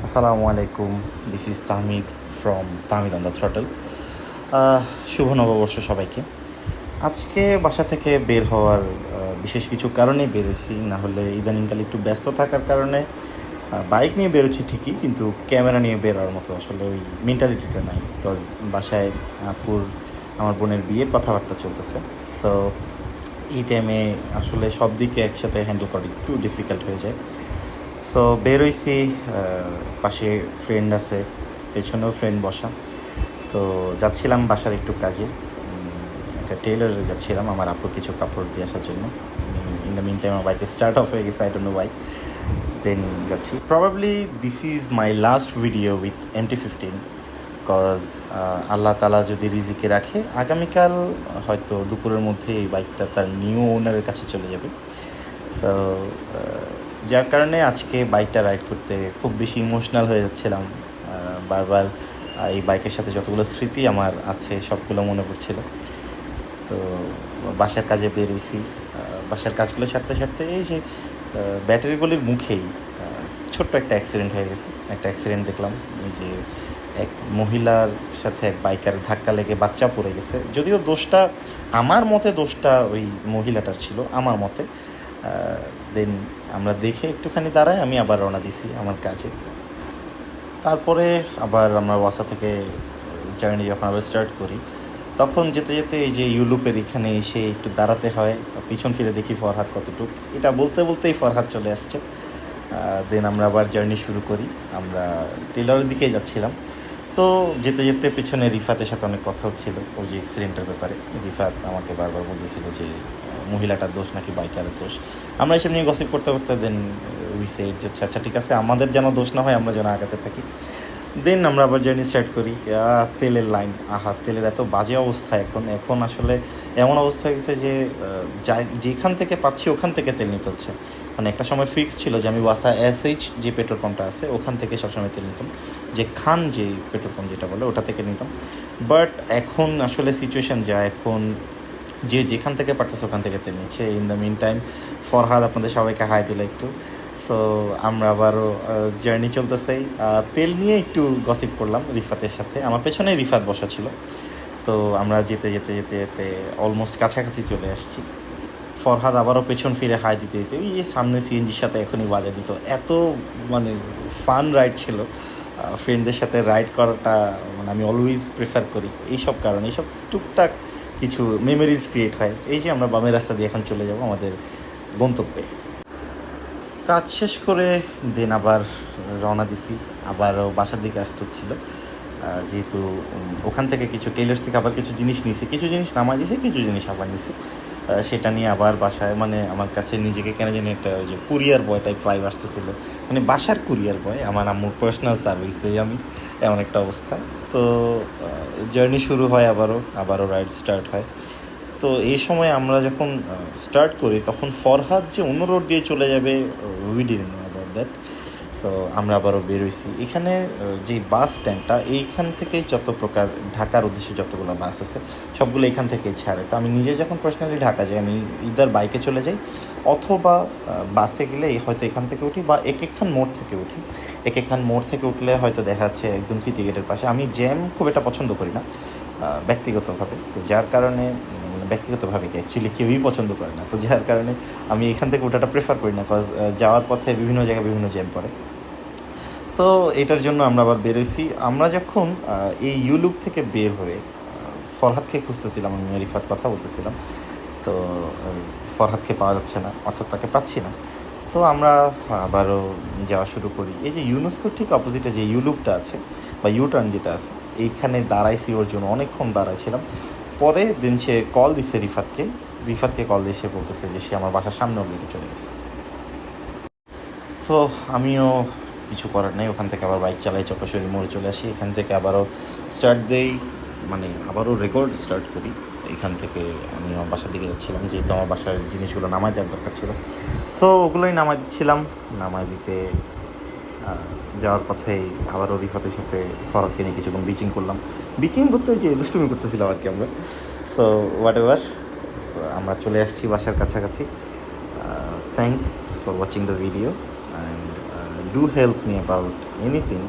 আসসালামু আলাইকুম, this is Tahmid from Tahmid on the throttle. শুভ নববর্ষ সবাইকে। আজকে বাসা থেকে বের হওয়ার বিশেষ কিছু কারণেই বেরোছি, না হলে ইদানিংকাল একটু ব্যস্ত থাকার কারণে বাইক নিয়ে বেরোচ্ছি ঠিকই, কিন্তু ক্যামেরা নিয়ে বেরোর মতো আসলে ওই মেন্টালিটিটা নাই। বিকজ বাসায় আপুর আমার বোনের বিয়ের কথাবার্তা চলতেছে। সো এই টাইমে আসলে সব দিকে একসাথে হ্যান্ডেল করা একটু ডিফিকাল্ট হয়ে যায়। সো বের হইছি, পাশে ফ্রেন্ড আছে, পেছনেও ফ্রেন্ড বসা। তো যাচ্ছিলাম বাসার একটু কাজে, একটা টেইলরে যাচ্ছিলাম আমার আপুর কিছু কাপড় দিয়ে আসার জন্য। ইন দ্য মিন টাইম আমার বাইকে স্টার্ট অফ হয়ে গেছে, I don't know why. Then যাচ্ছি, probably this is my last video with MT-15, cause আল্লাহ তালা যদি রিজিকে রাখে আগামীকাল হয়তো দুপুরের মধ্যে এই বাইকটা তার নিউ ওনারের কাছে চলে যাবে। সো যার কারণে আজকে বাইকটা রাইড করতে খুব বেশি ইমোশনাল হয়ে যাচ্ছিলাম। বারবার এই বাইকের সাথে যতগুলো স্মৃতি আমার আছে সবগুলো মনে পড়ছিল। তো বাসার কাজে বেরোইছি, বাসার কাজগুলো সারতে সারতে এই যে ব্যাটারিগুলির মুখেই ছোট্ট একটা অ্যাক্সিডেন্ট হয়ে গেছে। একটা অ্যাক্সিডেন্ট দেখলাম, ওই যে এক মহিলার সাথে এক বাইকার ধাক্কা লেগে বাচ্চা পড়ে গেছে। যদিও দোষটা আমার মতে, দোষটা ওই মহিলাটার ছিল আমার মতে। দেন আমরা দেখে একটুখানি দাঁড়াই, আমি আবার রওনা দিছি আমার কাজে। তারপরে আবার আমরা ওয়াসা থেকে জার্নি যখন আবার স্টার্ট করি, তখন যেতে যেতে এই যে ইউলুপের এখানে এসে একটু দাঁড়াতে হয়, পিছন ফিরে দেখি ফরহাদ কতটুক, এটা বলতে বলতেই ফরহাদ চলে আসছে। দেন আমরা আবার জার্নি শুরু করি, আমরা টেলরের দিকেই যাচ্ছিলাম। তো যেতে যেতে পেছনে রিফাতের সাথে অনেক কথা হচ্ছিল ওই যে অ্যাক্সিডেন্টের ব্যাপারে। রিফাত আমাকে বারবার বলতেছিল যে মহিলাটার দোষ নাকি বাইকারের দোষ। আমরা এসব নিয়ে গসিপ করতে করতে দেন উই সেড যে আচ্ছা ঠিক আছে, আমাদের যেন দোষ না হয়, আমরা যেন আগাতে থাকি। দেন আমরা আবার জার্নি স্টার্ট করি। তেলের লাইন, তেলের এত বাজে অবস্থা এখন। এখন আসলে এমন অবস্থা হয়ে গেছে যে যেখান থেকে পাচ্ছি ওখান থেকে তেল নিতে হচ্ছে। মানে একটা সময় ফিক্স ছিল যে আমি ওয়াসা SH যে পেট্রোল পাম্পটা আছে ওখান থেকে সবসময় তেল নিতাম, যে খান যে পেট্রোল পাম্প যেটা বলে ওটা থেকে নিতাম। বাট এখন আসলে সিচুয়েশান যা, এখন যে যেখান থেকে পারতেছে ওখান থেকে তেল নিচ্ছে। In the mean time Farhad আপনাদের সবাইকে হাই দিল একটু। সো আমরা আবারও জার্নি চলতেছেই, তেল নিয়ে একটু গসিপ করলাম রিফাতের সাথে। আমার পেছনে রিফাত বসা ছিল। তো আমরা যেতে যেতে যেতে যেতে অলমোস্ট কাছাকাছি চলে আসছি। ফরহাদ আবারও পেছন ফিরে হাই দিতে দিতে ওই যে সামনে সিএনজির সাথে এখনই বাজা দিত। এত মানে ফান রাইড ছিল। ফ্রেন্ডদের সাথে রাইড করাটা মানে আমি অলওয়েজ প্রেফার করি এইসব কারণে। এইসব টুকটাক কিছু মেমোরিজ ক্রিয়েট হয়। এই যে আমরা বামের রাস্তা দিয়ে এখন চলে যাব আমাদের গন্তব্যে। কাজ শেষ করে দেন আবার রওনা দিছি, আবারও বাসার দিকে আসতে হচ্ছিলো। যেহেতু ওখান থেকে কিছু টেলার্স থেকে আবার কিছু জিনিস নিয়েছি, কিছু জিনিস নামাই দিয়েছি, কিছু জিনিস আবার নিয়েছি। সেটা নিয়ে আবার বাসায়, মানে আমার কাছে নিজেকে কেন জানি একটা ওই যে কুরিয়ার বয় টাইপ ভাইব আসতেছিল। মানে বাসার কুরিয়ার বয়, আমার আম্মুর পার্সোনাল সার্ভিস দিই আমি, এমন একটা অবস্থা। তো জার্নি শুরু হয়, আবারও রাইড স্টার্ট হয়। তো এই সময় আমরা যখন স্টার্ট করি তখন ফরহাদ যে অন্য রোড দিয়ে চলে যাবে, we didn't know about that. So আমরা আবারও বেরোইছি। এখানে যে বাস স্ট্যান্ডটা, এইখান থেকেই যত প্রকার ঢাকার উদ্দেশ্যে যতগুলো বাস আছে সবগুলো এখান থেকেই ছাড়ে। তো আমি নিজে যখন পার্সোনালি ঢাকা যাই, আমি ইদার বাইকে চলে যাই অথবা বাসে গেলে হয়তো এখান থেকে উঠি, বা একখান মোড় থেকে উঠি। একখান মোড় থেকে উঠলে হয়তো দেখা যাচ্ছে একদম সিটি গেটের পাশে। আমি জ্যাম খুব একটা পছন্দ করি না ব্যক্তিগতভাবে, তো যার কারণে ব্যক্তিগতভাবে কি অ্যাকচুয়ালি কেউই পছন্দ করে না, তো যার কারণে আমি এখান থেকে ওঠাটা প্রেফার করি না, কজ যাওয়ার পথে বিভিন্ন জায়গায় বিভিন্ন জ্যাম পড়ে। তো এটার জন্য আমরা আবার বেরোইছি। আমরা যখন এই ইউলুপ থেকে বের হয়ে ফরহাদকে খুঁজতেছিলাম, আমি রিফাত কথা বলতেছিলাম। তো ফরহাদকে পাওয়া যাচ্ছে না, অর্থাৎ তাকে পাচ্ছি না। তো আমরা আবারও যাওয়া শুরু করি। এই যে ইউনেস্কোর ঠিক অপোজিটে যে ইউলুপটা আছে বা ইউটার্ন যেটা আছে, এইখানে দাঁড়াইছি ওর জন্য, অনেকক্ষণ দাঁড়াইছিলাম। পরে দিন সে কল দিচ্ছে রিফাতকে কল দিয়ে সে বলতেছে যে সে আমার বাসার সামনে অলরেডি চলে গেছে। তো আমিও কিছু করার নেই, ওখান থেকে আবার বাইক চালাই, চট্টশ্বরী মোড়ে চলে আসি। এখান থেকে আবারও স্টার্ট দেই, মানে আবারও রেকর্ড স্টার্ট করি। এখান থেকে আমি আমার বাসার দিকে যাচ্ছিলাম, যেহেতু আমার বাসার জিনিসগুলো নামাই দেওয়ার দরকার ছিল। সো ওগুলোই নামাই দিচ্ছিলাম। নামাই দিতে যাওয়ার পথেই আবারও রিফাতের সাথে ফরহাদকে নিয়ে কিছুক্ষণ বিচিং করলাম। বিচিং বলতে যে দুষ্টুমি করতেছিলাম আর কি আমরা। সো হোয়াট এভার, আমরা চলে আসছি বাসার কাছাকাছি। Thanks for watching the video, and do help me about anything,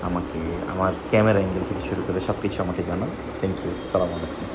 আমাকে আমার ক্যামেরা অ্যাঙ্গেল থেকে শুরু করে সব কিছু আমাকে জানান। থ্যাংক ইউ, সালাম আলাইকুম।